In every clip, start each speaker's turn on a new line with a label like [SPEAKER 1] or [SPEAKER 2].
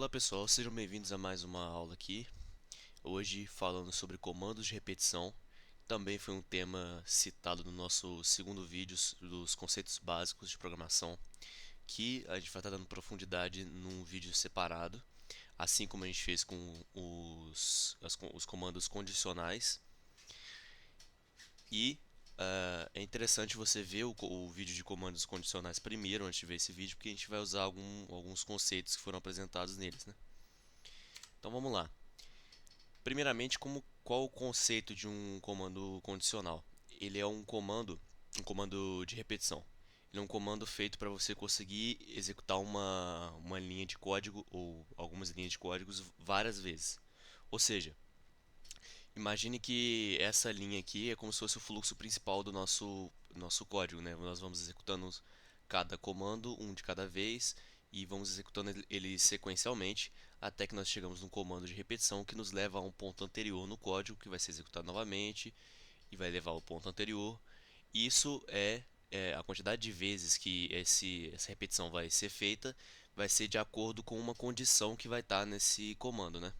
[SPEAKER 1] Olá pessoal, sejam bem-vindos a mais uma aula aqui. Hoje falando sobre comandos de repetição. Também foi um tema citado no nosso segundo vídeo dos conceitos básicos de programação, que a gente vai estar dando profundidade num vídeo separado, assim como a gente fez com os comandos condicionais. E é interessante você ver o vídeo de comandos condicionais primeiro, antes de ver esse vídeo, porque a gente vai usar alguns conceitos que foram apresentados neles, né? Então vamos lá. Primeiramente, qual o conceito de um comando condicional? Ele é um comando de repetição. Ele é um comando feito para você conseguir executar uma linha de código ou algumas linhas de códigos várias vezes. Ou seja, imagine que essa linha aqui é como se fosse o fluxo principal do nosso código, né? Nós vamos executando cada comando, um de cada vez, e vamos executando ele sequencialmente, até que nós chegamos num comando de repetição que nos leva a um ponto anterior no código, que vai ser executado novamente, e vai levar ao ponto anterior. Isso é a quantidade de vezes que essa repetição vai ser feita, vai ser de acordo com uma condição que vai estar nesse comando, né?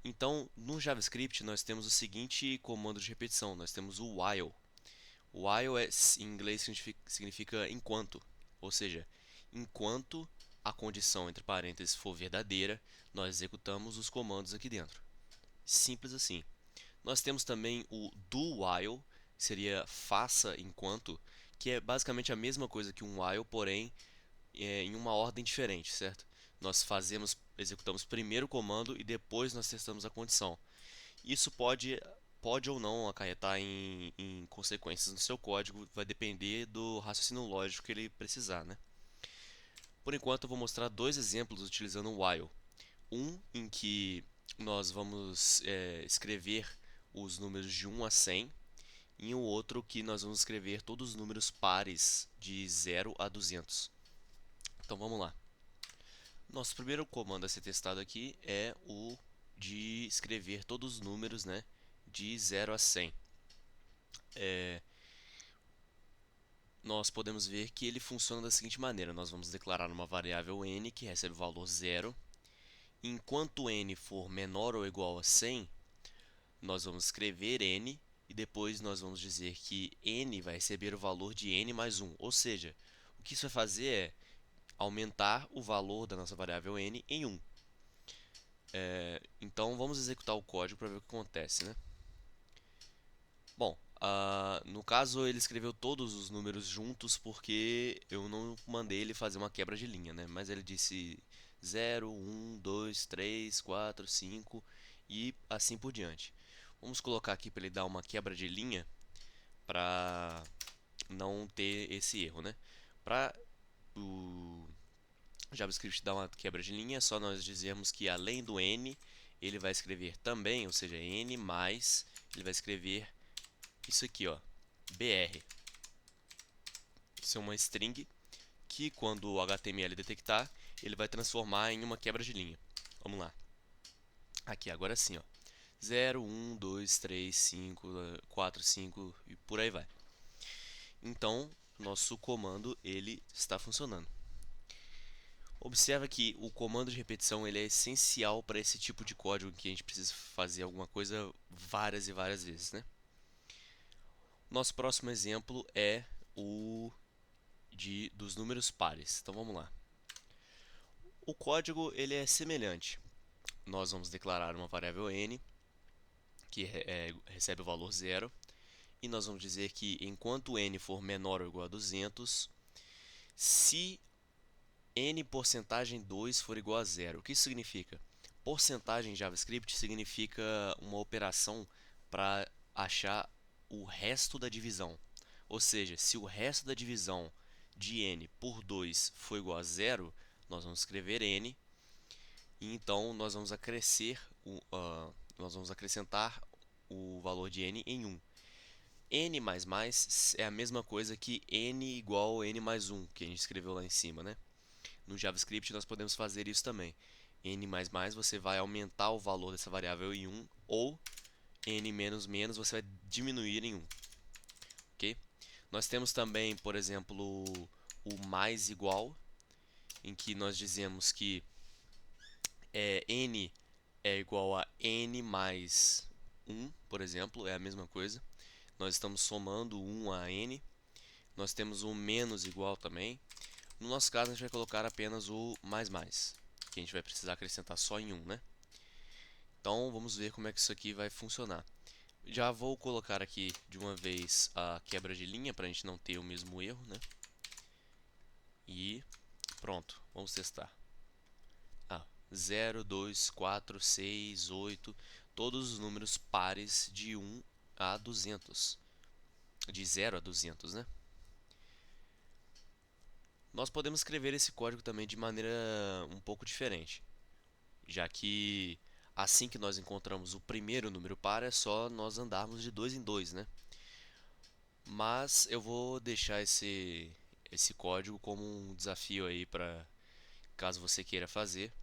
[SPEAKER 1] Então, no JavaScript, nós temos o seguinte comando de repetição: nós temos o while. O while em inglês significa enquanto, ou seja, enquanto a condição entre parênteses for verdadeira, nós executamos os comandos aqui dentro. Simples assim. Nós temos também o do while, que seria faça enquanto, que é basicamente a mesma coisa que um while, porém em uma ordem diferente, certo? Nós executamos primeiro o comando e depois nós testamos a condição. Isso pode ou não acarretar em consequências no seu código, vai depender do raciocínio lógico que ele precisar, né? Por enquanto eu vou mostrar dois exemplos utilizando o while. Um em que nós vamos escrever os números de 1 a 100 e o outro que nós vamos escrever todos os números pares de 0 a 200. Então vamos lá. Nosso primeiro comando a ser testado aqui é o de escrever todos os números, né, de 0 a 100. Nós podemos ver que ele funciona da seguinte maneira: nós vamos declarar uma variável n que recebe o valor 0. Enquanto n for menor ou igual a 100, nós vamos escrever n e depois nós vamos dizer que n vai receber o valor de n mais 1. Ou seja, o que isso vai fazer é aumentar o valor da nossa variável n em 1. Então vamos executar o código para ver o que acontece, né? Bom, no caso ele escreveu todos os números juntos porque eu não mandei ele fazer uma quebra de linha, né? Mas ele disse 0, 1, 2, 3, 4, 5 e assim por diante. Vamos colocar aqui para ele dar uma quebra de linha para não ter esse erro, né? Para o JavaScript dar uma quebra de linha, é só nós dizermos que além do n, ele vai escrever também, ou seja, n mais, ele vai escrever isso aqui, ó, br. Isso é uma string que quando o HTML detectar, ele vai transformar em uma quebra de linha. Vamos lá. Aqui, agora sim, ó. 0, 1, 2, 3, 5, 4, 5 e por aí vai. Então, nosso comando ele está funcionando. Observa que o comando de repetição ele é essencial para esse tipo de código que a gente precisa fazer alguma coisa várias e várias vezes, né? Nosso próximo exemplo é o dos números pares. Então vamos lá. O código ele é semelhante. Nós vamos declarar uma variável n que recebe o valor 0 e nós vamos dizer que enquanto n for menor ou igual a 200, se n porcentagem 2 for igual a 0. O que isso significa? Porcentagem em JavaScript significa uma operação para achar o resto da divisão. Ou seja, se o resto da divisão de n por 2 for igual a 0, nós vamos escrever n e então nós vamos acrescentar o valor de n em 1. N++ é a mesma coisa que n igual a n mais 1, que a gente escreveu lá em cima, né? No JavaScript nós podemos fazer isso também. N++ você vai aumentar o valor dessa variável em 1, ou n você vai diminuir em 1. Ok? Nós temos também, por exemplo, o mais igual, em que nós dizemos que n é igual a n mais 1, por exemplo, é a mesma coisa. Nós estamos somando 1 a n. Nós temos o menos igual também. No nosso caso, a gente vai colocar apenas o mais mais, que a gente vai precisar acrescentar só em 1, né? Então, vamos ver como é que isso aqui vai funcionar. Já vou colocar aqui de uma vez a quebra de linha para a gente não ter o mesmo erro, né? E pronto, vamos testar. 0, 2, 4, 6, 8, todos os números pares de 1 a 200. De 0 a 200, né? Nós podemos escrever esse código também de maneira um pouco diferente, já que assim que nós encontramos o primeiro número par é só nós andarmos de 2 em 2, né? Mas eu vou deixar esse código como um desafio aí para caso você queira fazer.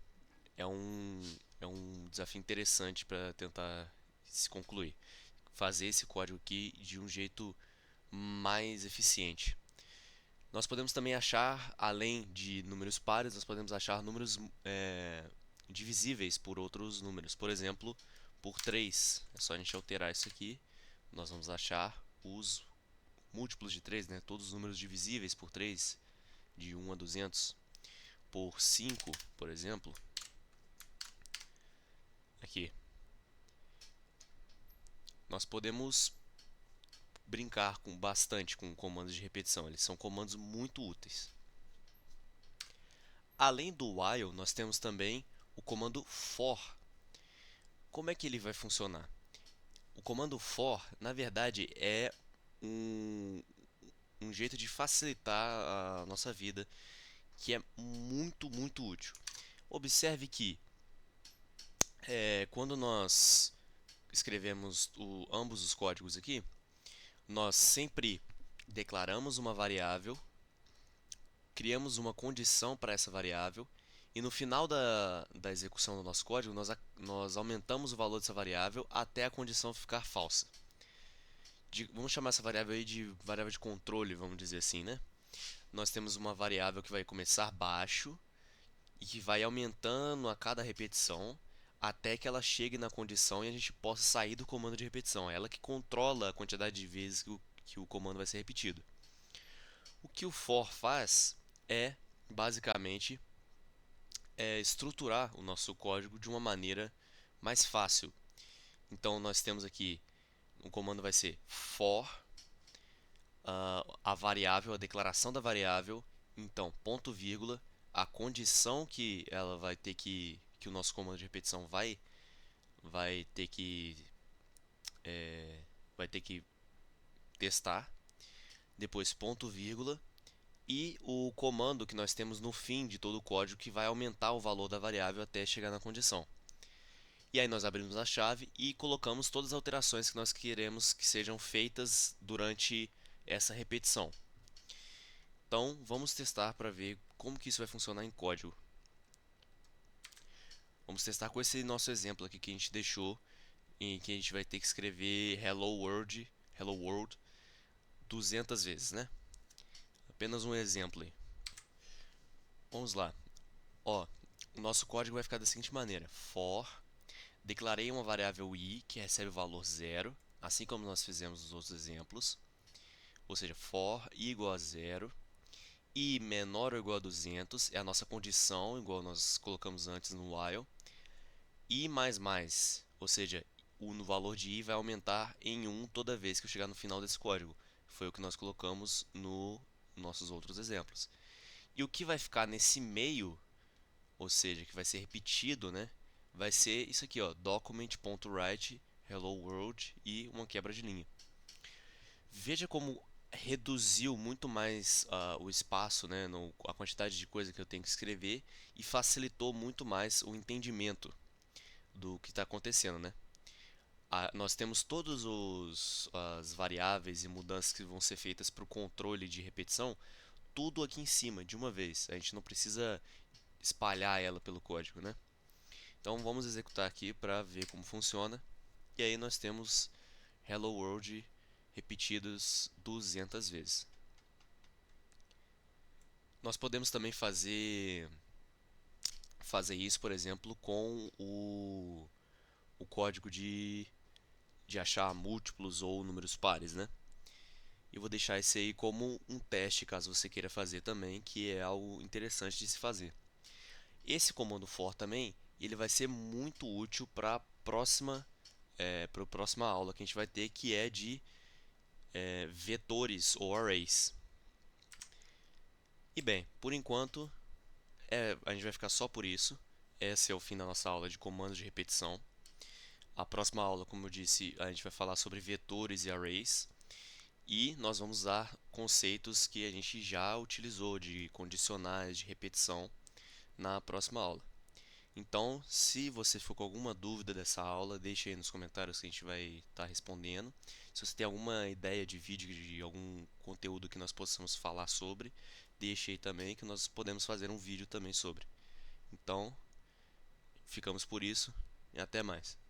[SPEAKER 1] É um desafio interessante para tentar se concluir. Fazer esse código aqui de um jeito mais eficiente. Nós podemos também achar, além de números pares, nós podemos achar números divisíveis por outros números. Por exemplo, por 3. É só a gente alterar isso aqui. Nós vamos achar os múltiplos de 3, né? Todos os números divisíveis por 3, de 1 a 200. Por 5, por exemplo. Aqui. Nós podemos brincar bastante com comandos de repetição. Eles são comandos muito úteis. Além do while, nós temos também o comando for. Como é que ele vai funcionar? O comando for, na verdade, é um, um jeito de facilitar a nossa vida, que é muito, muito útil. Observe que quando nós escrevemos ambos os códigos aqui, nós sempre declaramos uma variável, criamos uma condição para essa variável e no final da execução do nosso código nós aumentamos o valor dessa variável até a condição ficar falsa. Vamos chamar essa variável aí de variável de controle, vamos dizer assim, né? Nós temos uma variável que vai começar baixo e que vai aumentando a cada repetição até que ela chegue na condição e a gente possa sair do comando de repetição. É ela que controla a quantidade de vezes que o comando vai ser repetido. O que o for faz é, basicamente, estruturar o nosso código de uma maneira mais fácil. Então, nós temos aqui, o comando vai ser for, a variável, a declaração da variável, então, ponto vírgula, a condição que ela vai ter que o nosso comando de repetição vai ter que, vai ter que testar, depois ponto vírgula, e o comando que nós temos no fim de todo o código que vai aumentar o valor da variável até chegar na condição. E aí nós abrimos a chave e colocamos todas as alterações que nós queremos que sejam feitas durante essa repetição. Então vamos testar para ver como que isso vai funcionar em código. Vamos testar com esse nosso exemplo aqui que a gente deixou, em que a gente vai ter que escrever Hello World 200 vezes, né? Apenas um exemplo aí. Vamos lá. Ó, o nosso código vai ficar da seguinte maneira: for, declarei uma variável i que recebe o valor 0, assim como nós fizemos nos outros exemplos. Ou seja, for i igual a 0, i menor ou igual a 200 é a nossa condição, igual nós colocamos antes no while. I mais mais, ou seja, o valor de i vai aumentar em 1 toda vez que eu chegar no final desse código. Foi o que nós colocamos nos nossos outros exemplos. E o que vai ficar nesse meio, ou seja, que vai ser repetido, né? Vai ser isso aqui, ó, document.write hello world e uma quebra de linha. Veja como reduziu muito mais o espaço, né, a quantidade de coisa que eu tenho que escrever e facilitou muito mais o entendimento do que está acontecendo, né? Nós temos todas as variáveis e mudanças que vão ser feitas para o controle de repetição, tudo aqui em cima de uma vez. A gente não precisa espalhar ela pelo código, né? Então vamos executar aqui para ver como funciona. E aí nós temos Hello World repetidos 200 vezes. Nós podemos também fazer fazer isso, por exemplo, com o código de achar múltiplos ou números pares, né? E vou deixar esse aí como um teste, caso você queira fazer também, que é algo interessante de se fazer. Esse comando for também, ele vai ser muito útil para a próxima aula que a gente vai ter, que é de vetores ou arrays. E bem, por enquanto, a gente vai ficar só por isso. Esse é o fim da nossa aula de comandos de repetição. A próxima aula, como eu disse, a gente vai falar sobre vetores e arrays. E nós vamos usar conceitos que a gente já utilizou, de condicionais, de repetição, na próxima aula. Então, se você ficou com alguma dúvida dessa aula, deixe aí nos comentários que a gente vai estar respondendo. Se você tem alguma ideia de vídeo, de algum conteúdo que nós possamos falar sobre, deixe aí também que nós podemos fazer um vídeo também sobre. Então, ficamos por isso e até mais.